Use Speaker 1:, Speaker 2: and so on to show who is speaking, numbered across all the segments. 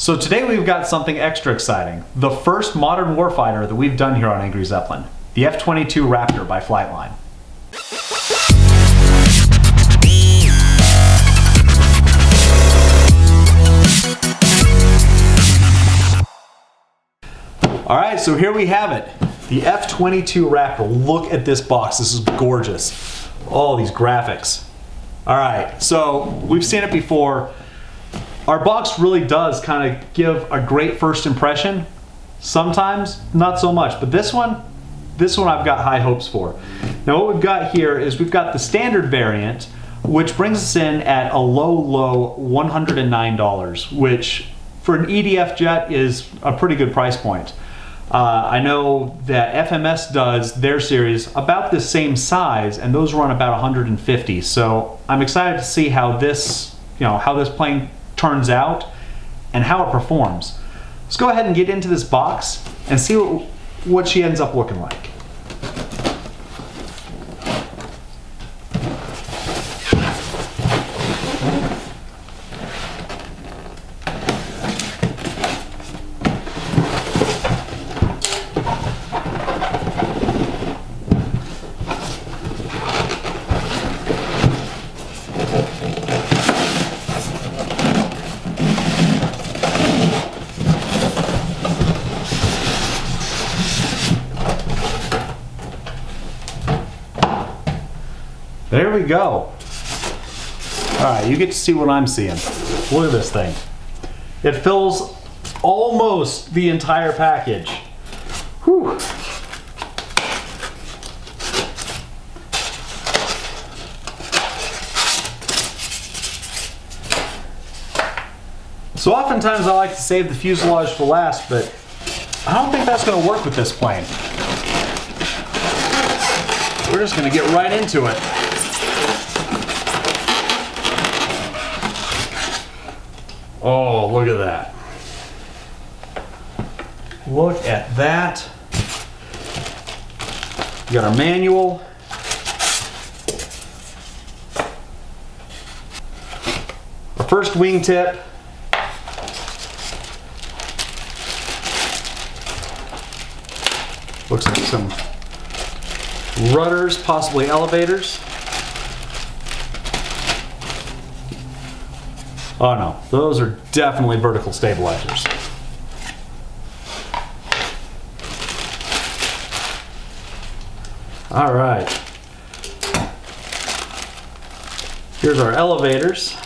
Speaker 1: So today we've got something extra exciting. The first modern warfighter that we've done here on Angry Zeppelin. The F-22 Raptor by Flightline. Alright, so here we have it. The F-22 Raptor. Look at this box. This is gorgeous. All these graphics. Alright, so we've seen it before. Our box really does kind of give a great first impression. Sometimes not so much, but this one I've got high hopes for. Now what we've got here is we've got the standard variant, which brings us in at a low $109, which for an EDF jet is a pretty good price point. I know that FMS does their series about the same size, and those run about 150. So I'm excited to see how this, how this plane turns out and how it performs. Let's go ahead and get into this box and see what she ends up looking like. There we go. All right, you get to see what I'm seeing. Look at this thing. It fills almost the entire package. Whew. So oftentimes I like to save the fuselage for last, but I don't think that's going to work with this plane. We're just going to get right into it. Oh, look at that. Look at that. We got our manual. Our first wingtip. Looks like some rudders, possibly elevators. Oh no, those are definitely vertical stabilizers. All right. Here's our elevators.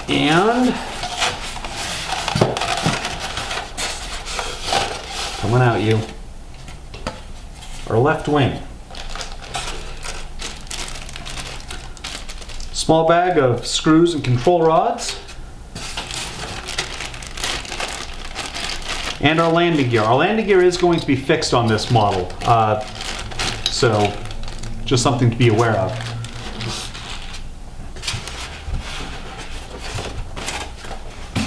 Speaker 1: And coming out you, our left wing. Small bag of screws and control rods. And our landing gear. Our landing gear is going to be fixed on this model, so just something to be aware of.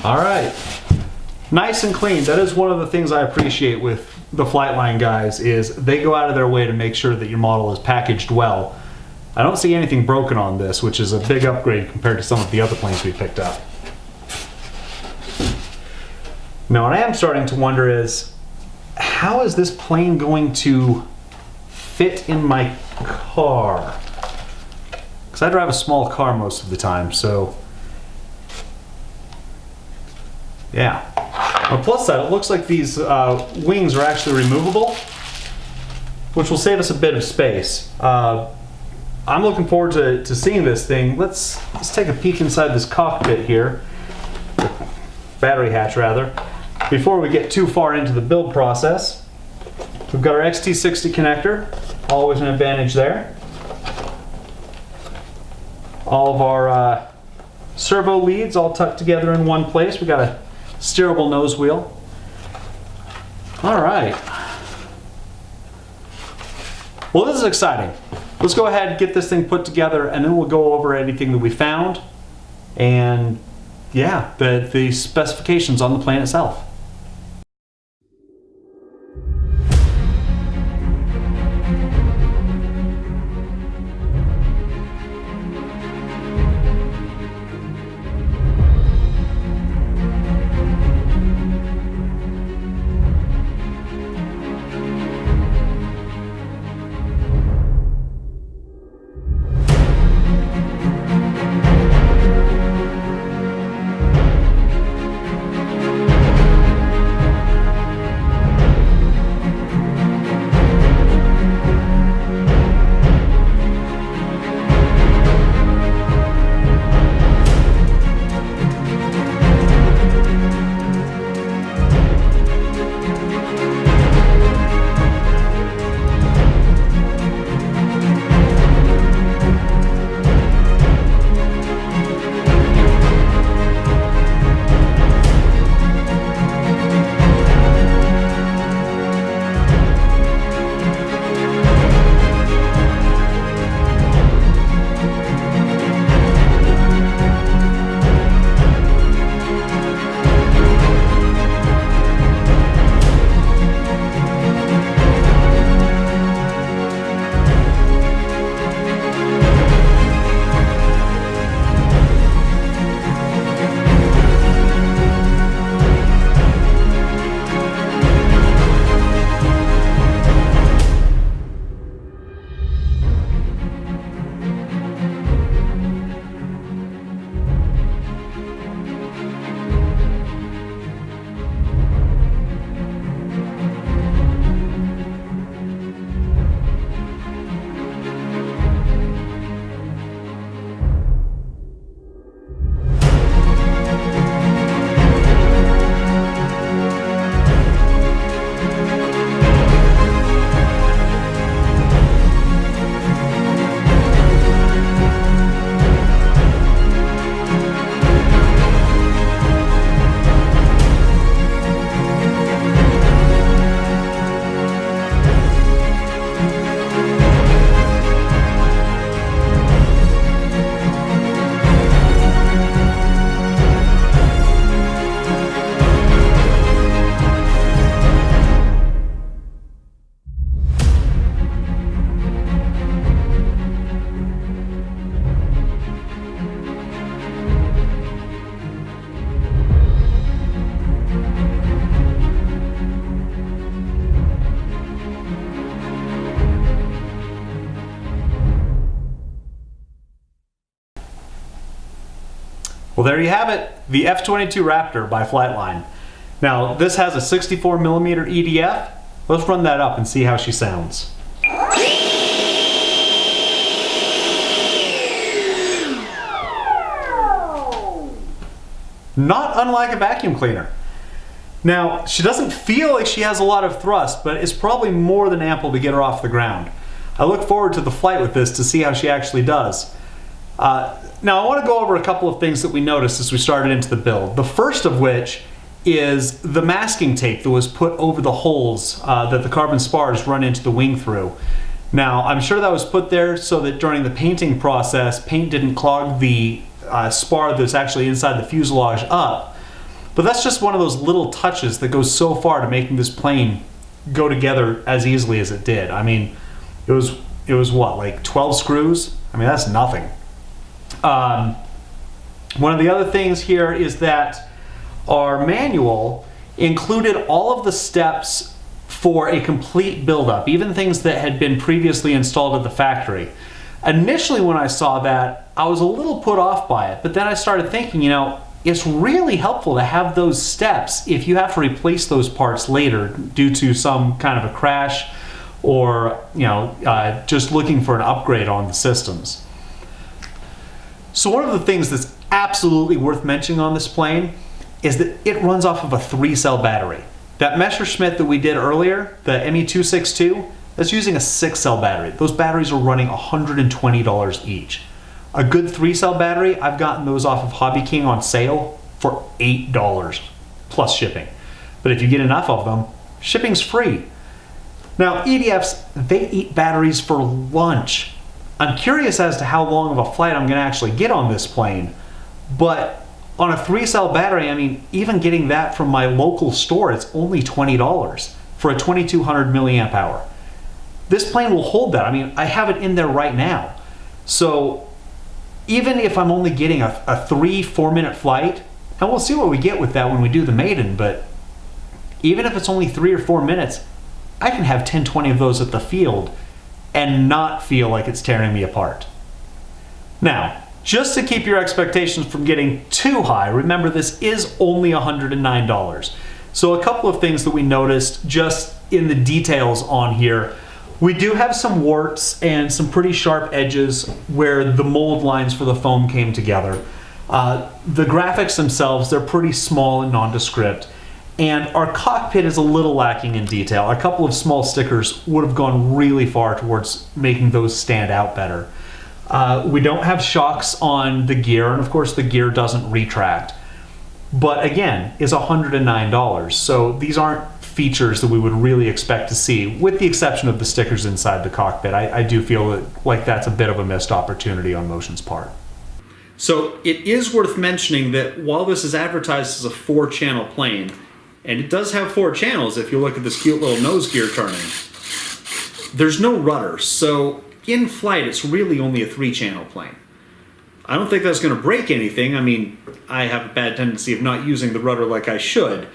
Speaker 1: All right, nice and clean. That is one of the things I appreciate with the Flightline guys, is they go out of their way to make sure that your model is packaged well. I don't see anything broken on this, which is a big upgrade compared to some of the other planes we picked up. Now what I am starting to wonder is, how is this plane going to fit in my car? Because I drive a small car most of the time, so yeah. On the plus side, it looks like these wings are actually removable, which will save us a bit of space. I'm looking forward to seeing this thing. Let's take a peek inside this cockpit here, battery hatch rather, before we get too far into the build process. We've got our XT60 connector, always an advantage there. All of our servo leads all tucked together in one place. We've got a steerable nose wheel. All right. Well, this is exciting. Let's go ahead and get this thing put together, and then we'll go over anything that we found and, yeah, the specifications on the plane itself. Well, there you have it, the F-22 Raptor by Flightline. Now, this has a 64mm EDF. Let's run that up and see how she sounds. Not unlike a vacuum cleaner. Now, she doesn't feel like she has a lot of thrust, but it's probably more than ample to get her off the ground. I look forward to the flight with this to see how she actually does. Now, I want to go over a couple of things that we noticed as we started into the build. The first of which is the masking tape that was put over the holes that the carbon spars run into the wing through. Now, I'm sure that was put there so that during the painting process, paint didn't clog the spar that's actually inside the fuselage up. But that's just one of those little touches that goes so far to making this plane go together as easily as it did. I mean, it was what, like 12 screws? I mean, that's nothing. One of the other things here is that our manual included all of the steps for a complete buildup, even things that had been previously installed at the factory. Initially, when I saw that, I was a little put off by it, but then I started thinking, you know, it's really helpful to have those steps if you have to replace those parts later due to some kind of a crash or, you know, just looking for an upgrade on the systems. So one of the things that's absolutely worth mentioning on this plane is that it runs off of a 3-cell battery. That Messerschmitt that we did earlier, the ME262, that's using a 6-cell battery. Those batteries are running $120 each. A good 3-cell battery, I've gotten those off of Hobby King on sale for $8 plus shipping. But if you get enough of them, shipping's free. Now, EDFs, they eat batteries for lunch. I'm curious as to how long of a flight I'm going to actually get on this plane, but on a 3-cell battery, I mean, even getting that from my local store, it's only $20 for a 2200 milliamp hour. This plane will hold that. I mean, I have it in there right now. So even if I'm only getting a 3-4 minute flight, and we'll see what we get with that when we do the maiden, but even if it's only 3 or 4 minutes, I can have 10, 20 of those at the field and not feel like it's tearing me apart. Now, just to keep your expectations from getting too high, remember this is only $109. So a couple of things that we noticed just in the details on here. We do have some warts and some pretty sharp edges where the mold lines for the foam came together. The graphics themselves, they're pretty small and nondescript. And our cockpit is a little lacking in detail. A couple of small stickers would have gone really far towards making those stand out better. We don't have shocks on the gear, and of course the gear doesn't retract. But again, it's $109, so these aren't features that we would really expect to see, with the exception of the stickers inside the cockpit. I do feel like that's a bit of a missed opportunity on Motion's part. So it is worth mentioning that while this is advertised as a 4-channel plane, and it does have 4 channels if you look at this cute little nose gear turning, there's no rudder, so in flight it's really only a 3-channel plane. I don't think that's going to break anything. I mean, I have a bad tendency of not using the rudder like I should,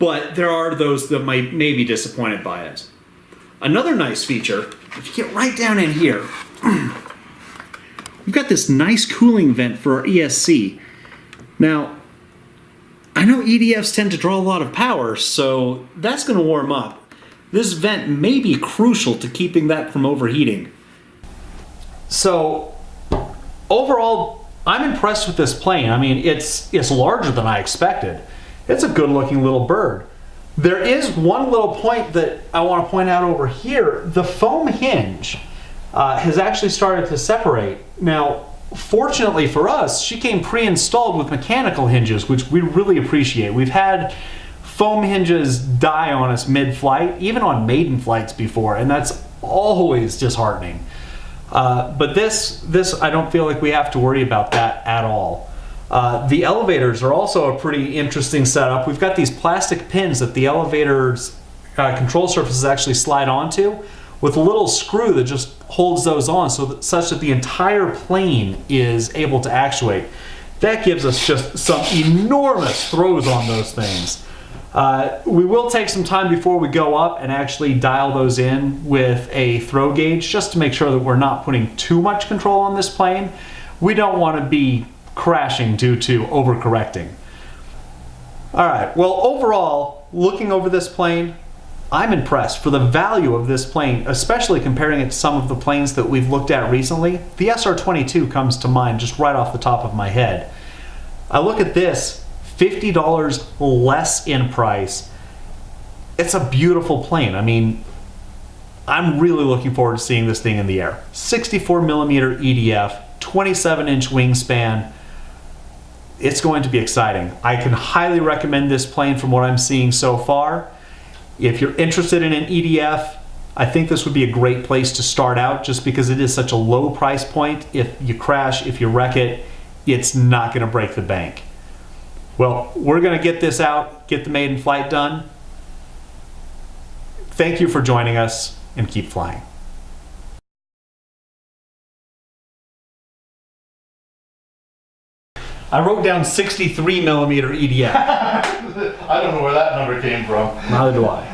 Speaker 1: but there are those that may be disappointed by it. Another nice feature, if you get right down in here, we've got this nice cooling vent for our ESC. Now, I know EDFs tend to draw a lot of power, so that's going to warm up. This vent may be crucial to keeping that from overheating. So, overall, I'm impressed with this plane. I mean, it's larger than I expected. It's a good-looking little bird. There is one little point that I want to point out over here. The foam hinge has actually started to separate. Now, fortunately for us, she came pre-installed with mechanical hinges, which we really appreciate. We've had foam hinges die on us mid-flight, even on maiden flights before, and that's always disheartening. But this I don't feel like we have to worry about that at all. The elevators are also a pretty interesting setup. We've got these plastic pins that the elevator's control surfaces actually slide onto, with a little screw that just holds those on such that the entire plane is able to actuate. That gives us just some enormous throws on those things. We will take some time before we go up and actually dial those in with a throw gauge just to make sure that we're not putting too much control on this plane. We don't want to be crashing due to overcorrecting. All right, well, overall, looking over this plane, I'm impressed. For the value of this plane, especially comparing it to some of the planes that we've looked at recently, the SR-22 comes to mind just right off the top of my head. I look at this, $50 less in price. It's a beautiful plane. I mean, I'm really looking forward to seeing this thing in the air. 64mm EDF, 27-inch wingspan. It's going to be exciting. I can highly recommend this plane from what I'm seeing so far. If you're interested in an EDF, I think this would be a great place to start out just because it is such a low price point. If you crash, if you wreck it, it's not going to break the bank. Well, we're going to get this out, get the maiden flight done. Thank you for joining us, and keep flying. I wrote down 63mm EDF.
Speaker 2: I don't know where that number came from.
Speaker 1: Neither do I.